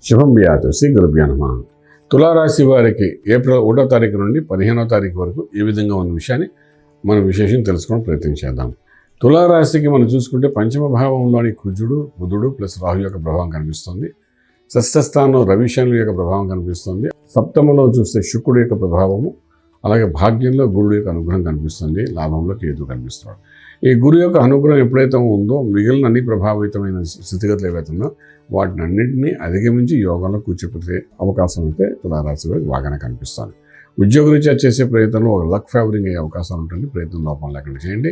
శుభం వ్యాధు శ్రీ గురుభ్యో నమః. తులారాశి వారికి ఏప్రిల్ 1వ తారీఖు నుండి 15వ తారీఖు వరకు ఏ విధంగా ఉన్న విషయాన్ని మనం విశేషం తెలుసుకోవడం ప్రయత్నం చేద్దాం. తులారాశికి మనం చూసుకుంటే పంచమ భావంలోని కుజుడు, బుధుడు ప్లస్ రాహు యొక్క ప్రభావం కనిపిస్తుంది. షష్ఠ స్థానంలో రవి శనుల యొక్క ప్రభావం కనిపిస్తుంది. సప్తమంలో చూస్తే శుక్రుడు యొక్క ప్రభావము, అలాగే భాగ్యంలో గురుడు యొక్క అనుగ్రహం కనిపిస్తుంది. లాభంలో కేతు కనిపిస్తున్నాడు. ఈ గురు యొక్క అనుగ్రహం ఎప్పుడైతే ఉందో మిగిలిన అన్ని ప్రభావితమైన స్థితిగతులు ఏవైతే ఉందో వాటిని అన్నింటినీ అధిగమించి యోగంలో కూర్చోపెట్టే అవకాశం అయితే తులారాశి వారికి బాగానే కనిపిస్తుంది. ఉద్యోగరీత్యా చేసే ప్రయత్నంలో ఒక లక్ ఫేవరింగ్ అయ్యే అవకాశం ఉంటుంది. ప్రయత్నం లోపం లేకుండా చేయండి.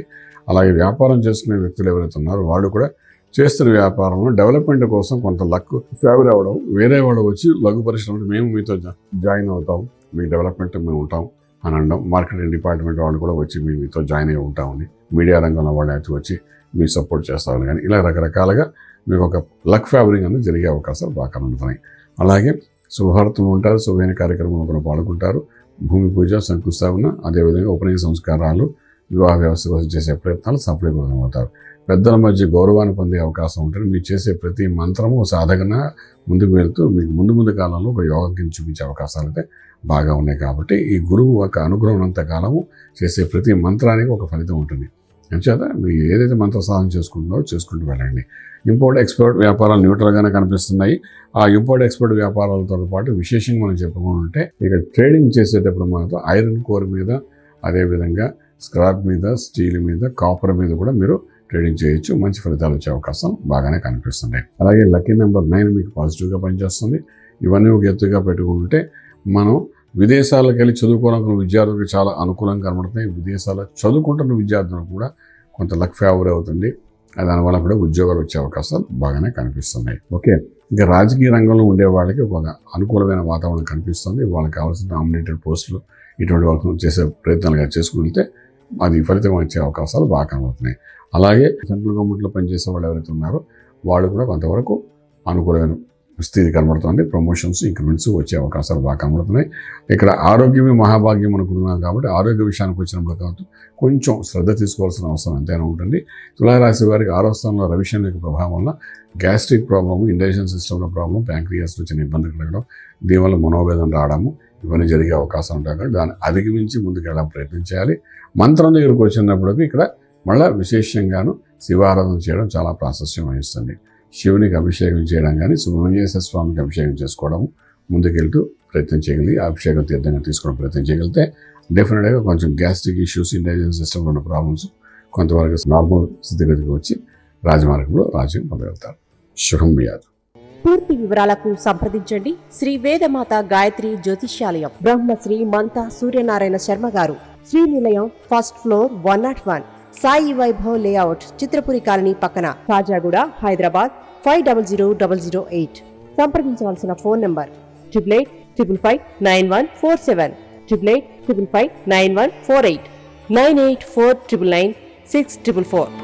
అలాగే వ్యాపారం చేసుకునే వ్యక్తులు ఎవరైతే ఉన్నారో వాళ్ళు కూడా చేస్తున్న వ్యాపారంలో డెవలప్మెంట్ కోసం కొంత లక్ ఫేవర్ అవ్వడం, వేరే వాళ్ళు వచ్చి లఘు పరిశ్రమలు మేము మీతో జాయిన్ అవుతాం, మీ డెవలప్మెంట్ మేము ఉంటాం అని అనడం, మార్కెటింగ్ డిపార్ట్మెంట్ వాళ్ళు కూడా వచ్చి మేము మీతో జాయిన్ అయ్యి ఉంటామని, మీడియా రంగంలో వాళ్ళు అయితే వచ్చి మీకు సపోర్ట్ చేస్తామని, కానీ ఇలా రకరకాలుగా మీకు ఒక లక్ ఫేవరింగ్ అనేది జరిగే అవకాశాలు బాగా ఉంటున్నాయి. అలాగే శుభార్తలు ఉంటారు, శుభైన కార్యక్రమంలో కూడా పాల్గొంటారు. భూమి పూజ, శంకుస్థాపన, అదేవిధంగా ఉపనయన సంస్కారాలు, వివాహ వ్యవస్థ కోసం చేసే ప్రయత్నాలు సఫలీకృతం అవుతారు. పెద్దల మధ్య గౌరవాన్ని పొందే అవకాశం ఉంటుంది. మీరు చేసే ప్రతి మంత్రము సాధకన ముందుకు వెళ్తూ మీకు ముందు కాలంలో ఒక యోగం కింద చూపించే అవకాశాలు అయితే బాగా ఉన్నాయి. కాబట్టి ఈ గురువు ఒక అనుగ్రహం అంతకాలము చేసే ప్రతి మంత్రానికి ఒక ఫలితం ఉంటుంది. అంచేత మీరు ఏదైతే మంత్ర సాధన చేసుకుంటూ వెళ్ళండి. ఇంపోర్ట్ ఎక్స్పోర్ట్ వ్యాపారాలు న్యూట్రల్గానే కనిపిస్తున్నాయి. ఆ ఇంపోర్ట్ ఎక్స్పోర్ట్ వ్యాపారాలతో పాటు విశేషంగా మనం చెప్పుకుంటే ఇక ట్రేడింగ్ చేసేటప్పుడు మాత్రం ఐరన్ కోర్ మీద, అదేవిధంగా స్క్రాప్ మీద, స్టీల్ మీద, కాపర్ మీద కూడా మీరు ట్రేడింగ్ చేయొచ్చు. మంచి ఫలితాలు వచ్చే అవకాశం బాగానే కనిపిస్తుంది. అలాగే లక్కీ నెంబర్ 9 మీకు పాజిటివ్గా పనిచేస్తుంది. ఇవన్నీ ఒక ఎత్తుగా పెట్టుకుంటే మనం విదేశాలకు వెళ్ళి చదువుకోవాలనుకున్న విద్యార్థులకు చాలా అనుకూలంగా కనబడుతున్నాయి. విదేశాల్లో చదువుకుంటున్న విద్యార్థులకు కూడా కొంత లక్ ఫేవర్ అవుతుంది. దానివల్ల కూడా ఉద్యోగాలు వచ్చే అవకాశాలు బాగానే కనిపిస్తున్నాయి. ఓకే, ఇంకా రాజకీయ రంగంలో ఉండే వాళ్ళకి ఒక అనుకూలమైన వాతావరణం కనిపిస్తుంది. వాళ్ళకి కావాల్సిన నామినేటెడ్ పోస్టులు ఇటువంటి వాళ్ళకి చేసే ప్రయత్నాలుగా చేసుకుంటే అది ఫలితం వచ్చే అవకాశాలు బాగా కనబడుతున్నాయి. అలాగే సెంట్రల్ గవర్నమెంట్లో పనిచేసే వాళ్ళు ఎవరైతే ఉన్నారో వాళ్ళు కూడా కొంతవరకు అనుకూలమైన స్థితి కనబడుతుంది. ప్రమోషన్స్, ఇంక్రిమెంట్స్ వచ్చే అవకాశాలు బాగా కనబడుతున్నాయి. ఇక్కడ ఆరోగ్యమే మహాభాగ్యం అనుకుంటున్నాం కాబట్టి ఆరోగ్య విషయానికి వచ్చినప్పుడు కాబట్టి కొంచెం శ్రద్ధ తీసుకోవాల్సిన అవసరం ఎంతైనా ఉంటుంది. తులారాశి వారికి 6వ స్థానంలో రవి శనుల యొక్క ప్రభావం వల్ల గ్యాస్ట్రిక్ ప్రాబ్లము, ఇండైజెషన్ సిస్టంలో ప్రాబ్లం, ప్యాంక్రియాస్లో చిన్న ఇబ్బంది కలగడం, దీనివల్ల మనోవేదన రావడము ఇవన్నీ జరిగే అవకాశం ఉంటాయి. కాబట్టి దాన్ని అధిగమించి ముందుకు వెళ్ళడం ప్రయత్నం చేయాలి. మంత్రం దగ్గరకు వచ్చినప్పటికీ ఇక్కడ మళ్ళీ విశేషంగాను శివారాధన చేయడం చాలా ప్రాశస్యం వహిస్తుంది. శివునికి అభిషేకం చేయడం కానీ, సుబ్రహ్మణ్యేశ్వర స్వామికి అభిషేకం చేసుకోవడం ముందుకెళ్తూ ప్రయత్నం చేయగలిగి అభిషేకం తీర్థంగా తీసుకోవడం ప్రయత్నం చేయగలిగితే డెఫినెట్గా కొంచెం గ్యాస్ట్రిక్ ఇష్యూస్, ఇండైజెషన్ సిస్టంలో ఉన్న ప్రాబ్లమ్స్ కొంతవరకు నార్మల్ స్థితిగతికి వచ్చి రాజమార్గంలో రాజ్యం పొందగలుగుతారు. శుభం వ్యాధు. పూర్తి వివరాలకు సంప్రదించండి శ్రీ వేదమాత గాయత్రి జ్యోతిష్యాలయం, బ్రహ్మశ్రీ మంతా సూర్యనారాయణ శర్మ గారు, Srinilayam, first floor, 101, Sai Vaibhav layout, Chitrapuri colony పక్కన, కాజాగూడ, హైదరాబాద్ 500008. సంప్రదించవలసిన ఫోన్ నంబర్ 8855559147, 8855559148, 9849996644.